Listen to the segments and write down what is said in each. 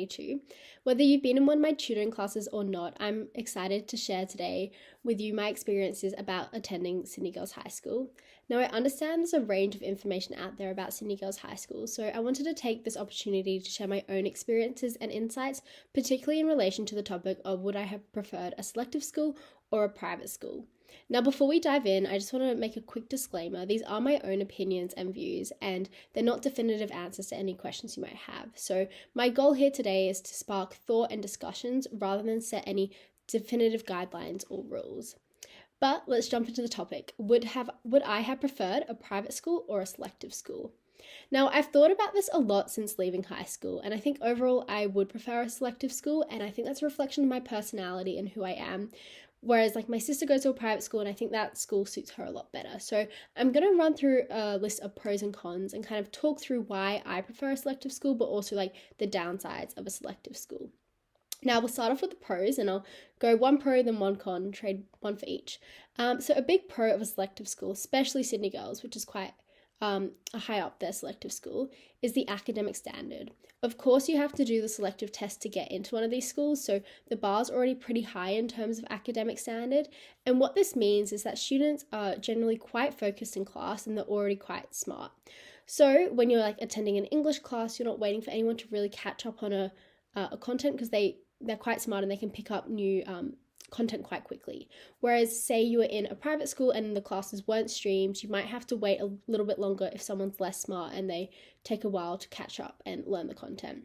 2022. Whether you've been in one of my tutoring classes or not, I'm excited to share today with you my experiences about attending Sydney Girls High School. Now, I understand there's a range of information out there about Sydney Girls High School, so I wanted to take this opportunity to share my own experiences and insights, particularly in relation to the topic of would I have preferred a selective school or a private school. Now, before we dive in, I just want to make a quick disclaimer. These are my own opinions and views, and they're not definitive answers to any questions you might have. So my goal here today is to spark thought and discussions rather than set any definitive guidelines or rules. But let's jump into the topic. Would I have preferred a private school or a selective school? Now, I've thought about this a lot since leaving high school, and I think overall I would prefer a selective school, and I think that's a reflection of my personality and who I am. Whereas like my sister goes to a private school and I think that school suits her a lot better. So I'm going to run through a list of pros and cons and kind of talk through why I prefer a selective school, but also like the downsides of a selective school. Now we'll start off with the pros and I'll go one pro then one con, trade one for each. So a big pro of a selective school, especially Sydney Girls, which is quite a high up their selective school, is the academic standard. Of course, you have to do the selective test to get into one of these schools, so the bar's already pretty high in terms of academic standard. And what this means is that students are generally quite focused in class and they're already quite smart. So when you're like attending an English class, you're not waiting for anyone to really catch up on a content because they're quite smart and they can pick up new content quite quickly. Whereas say you were in a private school and the classes weren't streamed, you might have to wait a little bit longer if someone's less smart and they take a while to catch up and learn the content.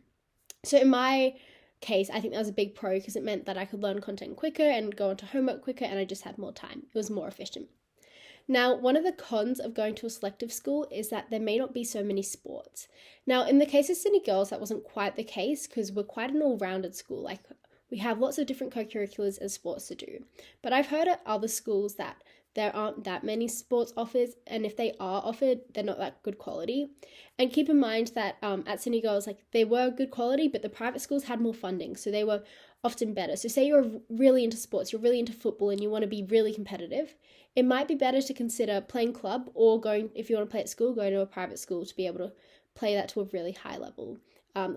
So in my case, I think that was a big pro because it meant that I could learn content quicker and go into homework quicker and I just had more time. It was more efficient. Now, one of the cons of going to a selective school is that there may not be so many sports. Now, in the case of Sydney Girls, that wasn't quite the case because we're quite an all-rounded school. Like, we have lots of different co-curriculars and sports to do. But I've heard at other schools that there aren't that many sports offers, and if they are offered, they're not that good quality. And keep in mind that at Sydney Girls, like they were good quality, but the private schools had more funding, so they were often better. So say you're really into sports, you're really into football, and you want to be really competitive, it might be better to consider playing club or going, if you want to play at school, going to a private school to be able to play that to a really high level.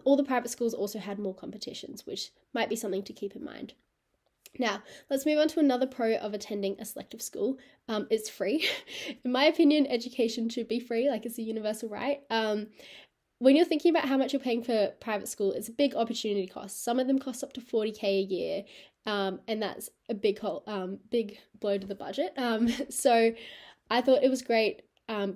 All the private schools also had more competitions, which might be something to keep in mind. Now, let's move on to another pro of attending a selective school. It's free. In my opinion, education should be free, like it's a universal right. When you're thinking about how much you're paying for private school, it's a big opportunity cost. Some of them cost up to $40,000 a year, and that's a big blow to the budget. So I thought it was great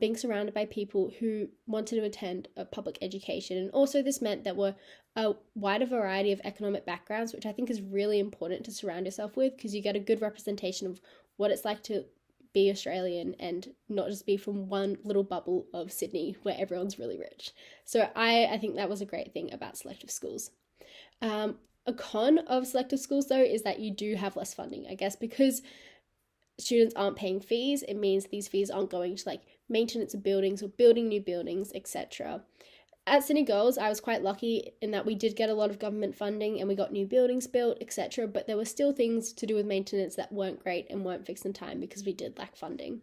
being surrounded by people who wanted to attend a public education. And also this meant that we're a wider variety of economic backgrounds, which I think is really important to surround yourself with because you get a good representation of what it's like to be Australian and not just be from one little bubble of Sydney where everyone's really rich. So I think that was a great thing about selective schools. A con of selective schools though is that you do have less funding, I guess, because students aren't paying fees. It means these fees aren't going to like maintenance of buildings or building new buildings, etc. At Sydney Girls, I was quite lucky in that we did get a lot of government funding and we got new buildings built, etc. But there were still things to do with maintenance that weren't great and weren't fixed in time because we did lack funding.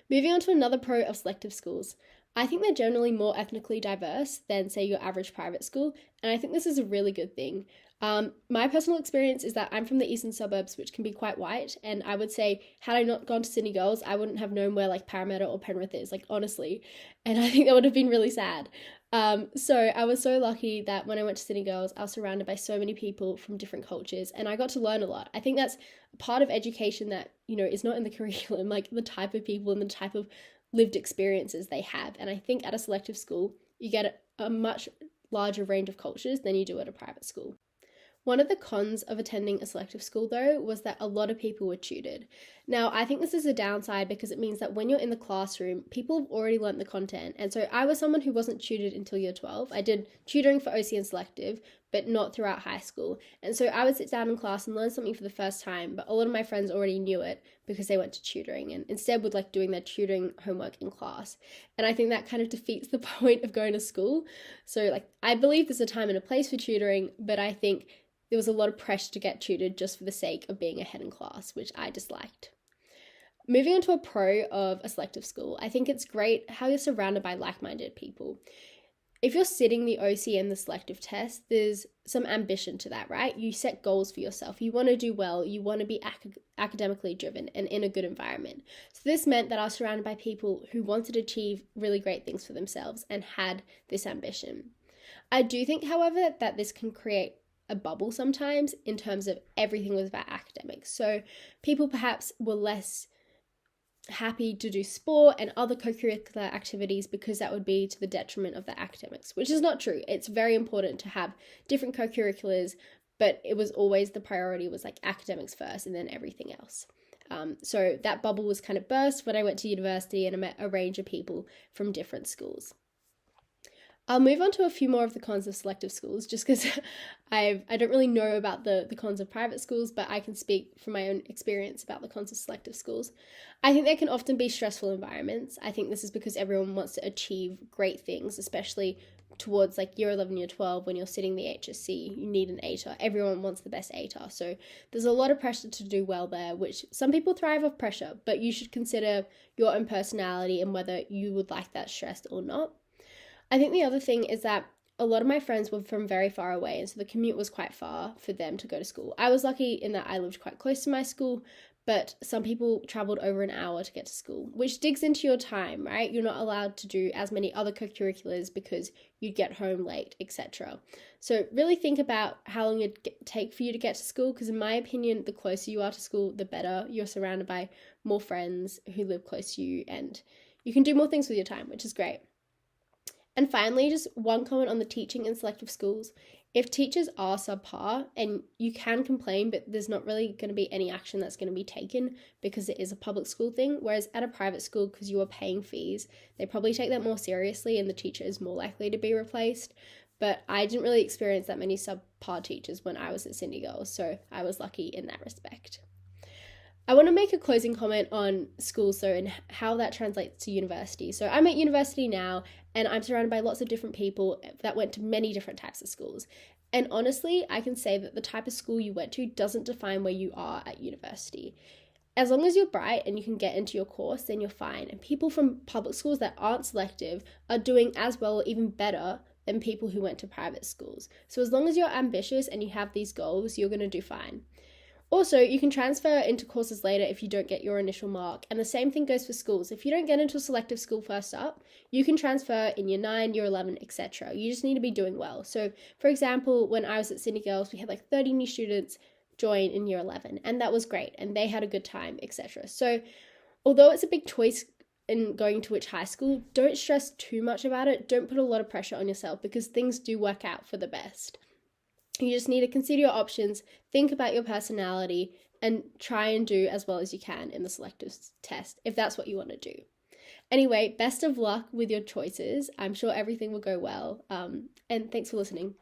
Moving on to another pro of selective schools. I think they're generally more ethnically diverse than, say, your average private school, and I think this is a really good thing. My personal experience is that I'm from the eastern suburbs, which can be quite white, and I would say, had I not gone to Sydney Girls, I wouldn't have known where, like, Parramatta or Penrith is, like, honestly, and I think that would have been really sad. So I was so lucky that when I went to Sydney Girls, I was surrounded by so many people from different cultures, and I got to learn a lot. I think that's a part of education that, you know, is not in the curriculum, like the type of people and the type of lived experiences they have. And I think at a selective school, you get a much larger range of cultures than you do at a private school. One of the cons of attending a selective school, though, was that a lot of people were tutored. Now, I think this is a downside because it means that when you're in the classroom, people have already learnt the content. And so I was someone who wasn't tutored until year 12. I did tutoring for OC and selective, but not throughout high school. And so I would sit down in class and learn something for the first time, but a lot of my friends already knew it because they went to tutoring and instead would like doing their tutoring homework in class. And I think that kind of defeats the point of going to school. So like, I believe there's a time and a place for tutoring, but I think there was a lot of pressure to get tutored just for the sake of being ahead in class, which I disliked. Moving on to a pro of a selective school, I think it's great how you're surrounded by like-minded people. if you're sitting the OC and the selective test, there's some ambition to that, right? You set goals for yourself. You want to do well. You want to be academically driven and in a good environment. So this meant that I was surrounded by people who wanted to achieve really great things for themselves and had this ambition. I do think, however, that this can create a bubble sometimes in terms of everything was about academics. So people perhaps were less happy to do sport and other co-curricular activities because that would be to the detriment of the academics, which is not true. It's very important to have different co-curriculars, but it was always the priority was like academics first and then everything else. So that bubble was kind of burst when I went to university and I met a range of people from different schools. I'll move on to a few more of the cons of selective schools just because I don't really know about the cons of private schools, but I can speak from my own experience about the cons of selective schools. I think they can often be stressful environments. I think this is because everyone wants to achieve great things, especially towards like year 11, year 12, when you're sitting the HSC, you need an ATAR. Everyone wants the best ATAR. So there's a lot of pressure to do well there, which some people thrive off pressure, but you should consider your own personality and whether you would like that stressed or not. I think the other thing is that a lot of my friends were from very far away, and so the commute was quite far for them to go to school. I was lucky in that I lived quite close to my school, but some people traveled over an hour to get to school, which digs into your time, right? You're not allowed to do as many other co-curriculars because you'd get home late, etc. So really think about how long it'd take for you to get to school, because in my opinion, the closer you are to school, the better. You're surrounded by more friends who live close to you, and you can do more things with your time, which is great. And finally, just one comment on the teaching in selective schools. If teachers are subpar, and you can complain, but there's not really going to be any action that's going to be taken because it is a public school thing, whereas at a private school, because you are paying fees, they probably take that more seriously and the teacher is more likely to be replaced. But I didn't really experience that many subpar teachers when I was at Sydney Girls, so I was lucky in that respect. I want to make a closing comment on schools though and how that translates to university. So I'm at university now and I'm surrounded by lots of different people that went to many different types of schools. And honestly, I can say that the type of school you went to doesn't define where you are at university. As long as you're bright and you can get into your course, then you're fine. And people from public schools that aren't selective are doing as well or even better than people who went to private schools. So as long as you're ambitious and you have these goals, you're going to do fine. Also, you can transfer into courses later if you don't get your initial mark, and the same thing goes for schools. If you don't get into a selective school first up, you can transfer in year 9, year 11, etc. You just need to be doing well. So, for example, when I was at Sydney Girls, we had like 30 new students join in year 11, and that was great, and they had a good time, etc. So, although it's a big choice in going to which high school, don't stress too much about it. Don't put a lot of pressure on yourself because things do work out for the best. You just need to consider your options, think about your personality, and try and do as well as you can in the selective test, if that's what you want to do. Anyway, best of luck with your choices. I'm sure everything will go well. And thanks for listening.